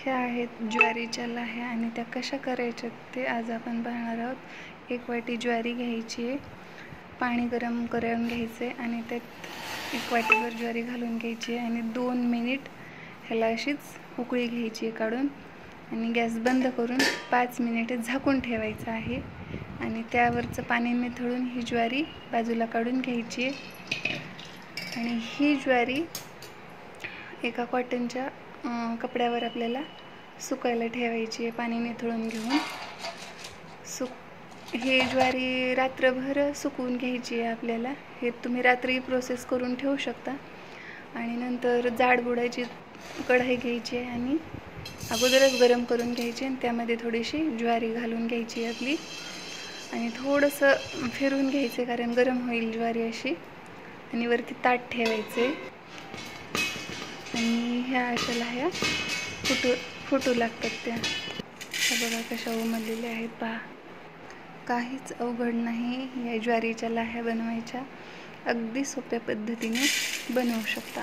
ह्या आहेत ज्वारीच्या लाह्या आणि त्या कशा करायच्या ते आज आपण पाहणार आहोत। 1 वाटी ज्वारी घ्यायची आहे, पाणी गरम करून घ्यायचे आणि त्यात 1 वाटीभर ज्वारी घालून घ्यायची आणि 2 मिनिट ह्याला अशीच उकळी घ्यायची काढून आणि गॅस बंद करून 5 मिनिटे झाकून ठेवायचं आहे आणि त्यावरचं पाणी निथळून ही ज्वारी बाजूला काढून घ्यायची आहे। आणि ही ज्वारी एका कॉटनच्या कपड्यावर आपल्याला सुकायला ठेवायची आहे, पाणी निथळून घेऊन। हे ज्वारी रात्रभर सुकवून घ्यायची आहे आपल्याला। हे तुम्ही रात्री प्रोसेस करून ठेवू शकता आणि नंतर जाड बुडाची कढई घ्यायची आहे आणि अगोदरच गरम करून घ्यायची आणि त्यामध्ये थोडीशी ज्वारी घालून घ्यायची आपली आणि थोडंसं फिरवून घ्यायचे कारण गरम होईल ज्वारी अशी आणि वरती ताट ठेवायचे आणि ह्या अशा लाह्या फुटू लागतात त्या। बघा कशा उमललेल्या आहेत पहा। काहीच अवघड नाही या ज्वारीच्या लाह्या बनवायच्या, अगदी सोप्या पद्धतीने बनवू शकता।